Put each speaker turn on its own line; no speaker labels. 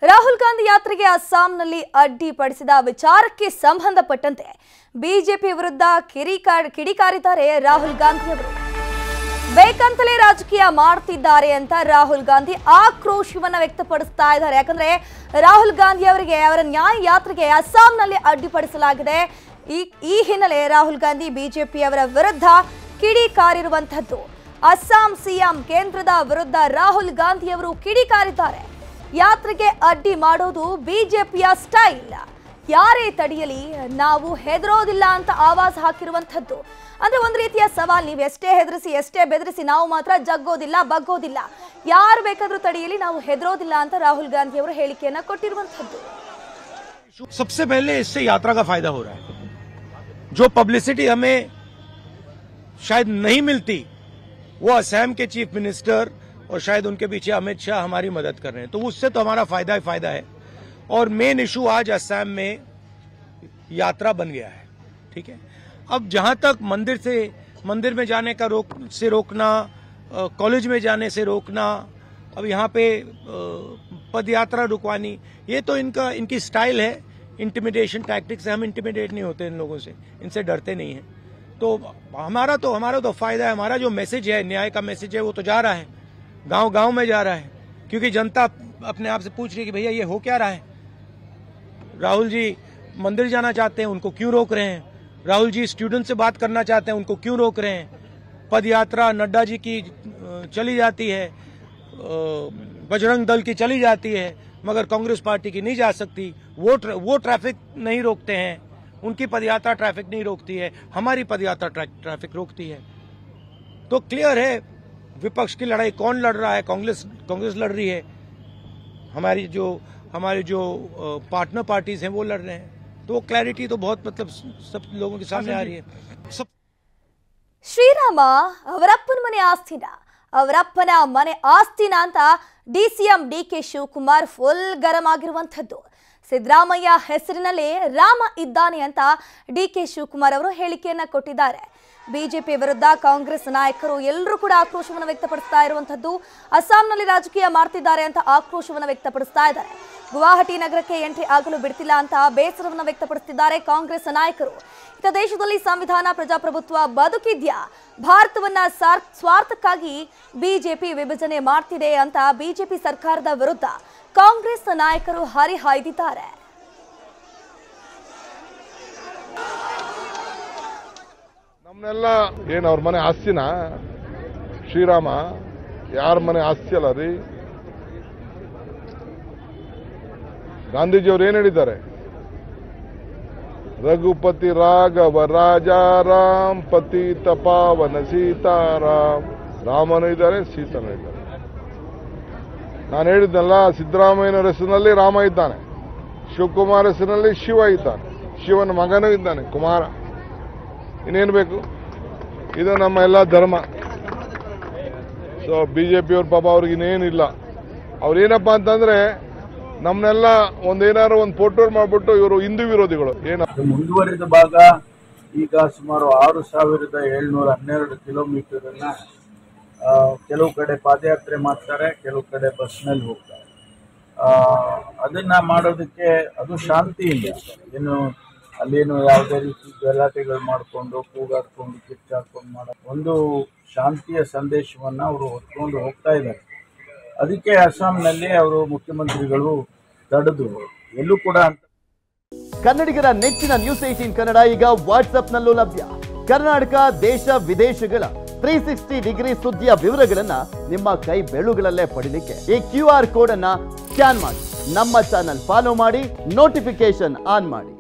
ರಾಹುಲ್ ಗಾಂಧಿ ಯಾತ್ರೆಗೆ ಅಸ್ಸಾಂನಲ್ಲಿ ಅಡ್ಡಿಪಡಿಸಿದ ವಿಚಾರಕ್ಕೆ ಸಂಬಂಧಪಟ್ಟಂತೆ ಬಿಜೆಪಿ ವಿರುದ್ಧ ಕಿಡಿಕಾರಿದ್ದಾರೆ ರಾಹುಲ್ ಗಾಂಧಿ ಅವರು. ಬೇಕಂತಲೇ ರಾಜಕೀಯ ಮಾಡ್ತಿದ್ದಾರೆ ಅಂತ ರಾಹುಲ್ ಗಾಂಧಿ ಆಕ್ರೋಶವನ್ನ ವ್ಯಕ್ತಪಡಿಸ್ತಾ ಇದ್ದಾರೆ. ಯಾಕಂದ್ರೆ ರಾಹುಲ್ ಗಾಂಧಿ ಅವರಿಗೆ ಅವರ ನ್ಯಾಯ ಯಾತ್ರೆಗೆ ಅಸ್ಸಾಂನಲ್ಲಿ ಅಡ್ಡಿಪಡಿಸಲಾಗಿದೆ. ಈ ಹಿನ್ನೆಲೆ ರಾಹುಲ್ ಗಾಂಧಿ ಬಿಜೆಪಿಯವರ ವಿರುದ್ಧ ಕಿಡಿಕಾರಿರುವಂತದ್ದು. ಅಸ್ಸಾಂ ಸಿಎಂ ಕೇಂದ್ರದ ವಿರುದ್ಧ ರಾಹುಲ್ ಗಾಂಧಿ ಅವರು ಕಿಡಿಕಾರಿದ್ದಾರೆ. ಯಾತ್ರೆಗೆ ಅಡ್ಡಿ ಮಾಡೋದು ಬಿಜೆಪಿಯ ಸ್ಟೈಲ್, ಯಾರೇ ತಡೆಯಲಿ ನಾವು ಹೆದರೋದಿಲ್ಲ ಅಂತ ಆವಾಜ ಹಾಕಿರುವಂತದ್ದು. ಅಂದ್ರೆ ಒಂದು ರೀತಿಯ ಸವಾಲ್, ನೀವು ಎಷ್ಟೇ ಹೆದರಿಸಿ ಎಷ್ಟೇ ಬೆದರಿಸಿ ನಾವು ಮಾತ್ರ ಜಗ್ಗೋದಿಲ್ಲ ಬಗ್ಗೋದಿಲ್ಲ, ಯಾರು ಬೇಕಾದ್ರೂ ತಡೆಯಲಿ ನಾವು ಹೆದರೋದಿಲ್ಲ ಅಂತ ರಾಹುಲ್ ಗಾಂಧಿ ಅವರು ಹೇಳಿಕೆಯನ್ನ ಕೊಟ್ಟಿರುವಂತದ್ದು.
सबसे पहले इससे यात्रा का फायदा हो रहा है. जो पब्लिसिटी हमें शायद नहीं मिलती वो असम के चीफ मिनिस्टर और शायद उनके पीछे अमित शाह हमारी मदद कर रहे हैं, तो उससे तो हमारा फायदा ही फायदा है. और मेन इशू आज असम में यात्रा बन गया है. ठीक है, अब जहां तक मंदिर में जाने का रोकना, कॉलेज में जाने से रोकना, अब यहाँ पे पदयात्रा रुकवानी, ये तो इनकी स्टाइल है. इंटिमिडेशन टैक्टिक्स से हम इंटिमिडेट नहीं होते इन लोगों से, इनसे डरते नहीं है. तो हमारा तो फायदा है. हमारा जो मैसेज है, न्याय का मैसेज है, वो तो जा रहा है, गांव में जा रहा है. क्योंकि जनता अपने आप से पूछ रही है कि भैया ये हो क्या रहा है. राहुल जी मंदिर जाना चाहते हैं, उनको क्यों रोक रहे हैं. राहुल जी स्टूडेंट से बात करना चाहते हैं, उनको क्यों रोक रहे हैं. पद यात्रा नड्डा जी की चली जाती है, बजरंग दल की चली जाती है, मगर कांग्रेस पार्टी की नहीं जा सकती. वो ट्रैफिक नहीं रोकते हैं, उनकी पदयात्रा ट्रैफिक नहीं रोकती है, हमारी पदयात्रा ट्रैफिक रोकती है. तो क्लियर है विपक्ष की लड़ाई कौन लड़ रहा है. कांग्रेस लड़ रही है, हमारी जो पार्टनर पार्टीज हैं वो लड़ रहे हैं. तो क्लैरिटी तो बहुत मतलब सब लोगों के सामने आ रही है.
ಶ್ರೀರಾಮ ಅವರಪ್ಪನ ಮನೆ ಆಸ್ತಿನ, ಅವರಪ್ಪನ ಮನೆ ಆಸ್ತಿನ ಅಂತ ಡಿಸಿಎಂ ಡಿಕೆ ಶಿವಕುಮಾರ್ ಫುಲ್ ಗರಂ ಆಗಿರುವಂತದ್ದು. ಸಿದ್ದರಾಮಯ್ಯ ಹೆಸರಿನಲ್ಲೇ ರಾಮ ಇದ್ದಾನೆ ಅಂತ ಡಿಕೆ ಶಿವಕುಮಾರ್ ಅವರು ಹೇಳಿಕೆಯನ್ನ ಕೊಟ್ಟಿದ್ದಾರೆ. ಬಿಜೆಪಿ ವಿರುದ್ಧ ಕಾಂಗ್ರೆಸ್ ನಾಯಕರು ಎಲ್ಲರೂ ಕೂಡ ಆಕ್ರೋಶವನ್ನು ವ್ಯಕ್ತಪಡಿಸ್ತಾ ಇರುವಂತದ್ದು. ಅಸ್ಸಾಂನಲ್ಲಿ ರಾಜಕೀಯ ಮಾಡ್ತಿದ್ದಾರೆ ಅಂತ ಆಕ್ರೋಶವನ್ನು ವ್ಯಕ್ತಪಡಿಸ್ತಾ ಇದ್ದಾರೆ. ಗುವಾಹಟಿ ನಗರಕ್ಕೆ ಎಂಟ್ರಿ ಆಗಲು ಬಿಡ್ತಿಲ್ಲ ಅಂತ ಬೇಸರವನ್ನು ವ್ಯಕ್ತಪಡಿಸುತ್ತಿದ್ದಾರೆ ಕಾಂಗ್ರೆಸ್ ನಾಯಕರು. ಇತ್ತ ದೇಶದಲ್ಲಿ ಸಂವಿಧಾನ ಪ್ರಜಾಪ್ರಭುತ್ವ ಬದುಕಿದ್ಯಾ, ಭಾರತವನ್ನ ಸ್ವಾರ್ಥಕ್ಕಾಗಿ ಬಿಜೆಪಿ ವಿಭಜನೆ ಮಾಡ್ತಿದೆ ಅಂತ ಬಿಜೆಪಿ ಸರ್ಕಾರದ ವಿರುದ್ಧ ಕಾಂಗ್ರೆಸ್ ನಾಯಕರು ಹರಿಹಾಯ್ದಿದ್ದಾರೆ.
ನಮ್ಮನ್ನೆಲ್ಲ ಏನು ಅವ್ರ ಮನೆ ಆಸ್ತಿನ, ಶ್ರೀರಾಮ ಯಾರ ಮನೆ ಆಸ್ತಿ ಅಲ್ಲ ರೀ. ಗಾಂಧೀಜಿಯವರು ಏನ್ ಹೇಳಿದ್ದಾರೆ, ರಘುಪತಿ ರಾಘವ ರಾಜಾರಾಮ್ ಪತಿತ ಪಾವನ ಸೀತಾರಾಮ್. ರಾಮನೂ ಇದ್ದಾರೆ, ಸೀತನೂ ಇದ್ದಾರೆ. ನಾನು ಹೇಳಿದ್ನಲ್ಲ, ಸಿದ್ದರಾಮಯ್ಯನವರ ಹೆಸರಿನಲ್ಲಿ ರಾಮ ಇದ್ದಾನೆ, ಶಿವಕುಮಾರ್ ಹೆಸರಿನಲ್ಲಿ ಶಿವ ಇದ್ದಾನೆ, ಶಿವನ ಮಗನೂ ಇದ್ದಾನೆ ಕುಮಾರ. ಇನ್ನೇನು ಬೇಕು, ಇದು ನಮ್ಮ ಎಲ್ಲ ಧರ್ಮ. ಸೊ ಬಿಜೆಪಿಯವ್ರ ಪಾಪ ಅವ್ರಿಗೆ ಇನ್ನೇನಿಲ್ಲ. ಅವ್ರೇನಪ್ಪ ಅಂತಂದ್ರೆ ನಮ್ಮನ್ನೆಲ್ಲ ಒಂದೇನಾದ್ರು ಒಂದು ಫೋಟೋ ಮಾಡ್ಬಿಟ್ಟು ಇವರು ಹಿಂದೂ ವಿರೋಧಿಗಳು.
ಮುಂದುವರಿದ ಭಾಗ ಈಗ ಸುಮಾರು 6712 ಕಿಲೋಮೀಟರ್ ಅನ್ನ ಕೆಲವು ಕಡೆ ಪಾದಯಾತ್ರೆ ಮಾಡ್ತಾರೆ, ಕೆಲವು ಕಡೆ ಬಸ್ನಲ್ಲಿ ಹೋಗ್ತಾರೆ. ಅದನ್ನ ಮಾಡೋದಕ್ಕೆ ಅದು ಶಾಂತಿ ಇಲ್ಲ. ಅಲ್ಲೇನು ಯಾವುದೇ ರೀತಿ ಗಲಾಟೆಗಳು ಮಾಡಿಕೊಂಡು ಕೂಗಾಡ್ಕೊಂಡು ಕಿಚ್ಚಾಡ್ಕೊಂಡು ಮಾಡೋ ಒಂದು ಶಾಂತಿಯ ಸಂದೇಶವನ್ನ ಅವರು ಹೊತ್ಕೊಂಡು ಹೋಗ್ತಾ ಇದ್ದಾರೆ. ಅದಕ್ಕೆ ಅಸ್ಸಾಂನಲ್ಲಿ ಅವರು ಮುಖ್ಯಮಂತ್ರಿಗಳು ತಡೆದು ಎಲ್ಲೂ ಕೂಡ
ಕನ್ನಡಿಗರ ನೆಚ್ಚಿನ ನ್ಯೂಸ್ 18 ಕನ್ನಡ ಈಗ ವಾಟ್ಸ್ಆಪ್ನಲ್ಲೂ ಲಭ್ಯ. ಕರ್ನಾಟಕ, ದೇಶ ವಿದೇಶಗಳ 360 ಡಿಗ್ರಿ ಸುದ್ದಿಯ ವಿವರಗಳನ್ನ ನಿಮ್ಮ ಕೈ ಬೆರಳುಗಳಲ್ಲೇ ಪಡಿಲಿಕ್ಕೆ ಈ QR ಕೋಡ್ ಅನ್ನ ಸ್ಕ್ಯಾನ್ ಮಾಡಿ, ನಮ್ಮ ಚಾನಲ್ ಫಾಲೋ ಮಾಡಿ, ನೋಟಿಫಿಕೇಶನ್ ಆನ್ ಮಾಡಿ.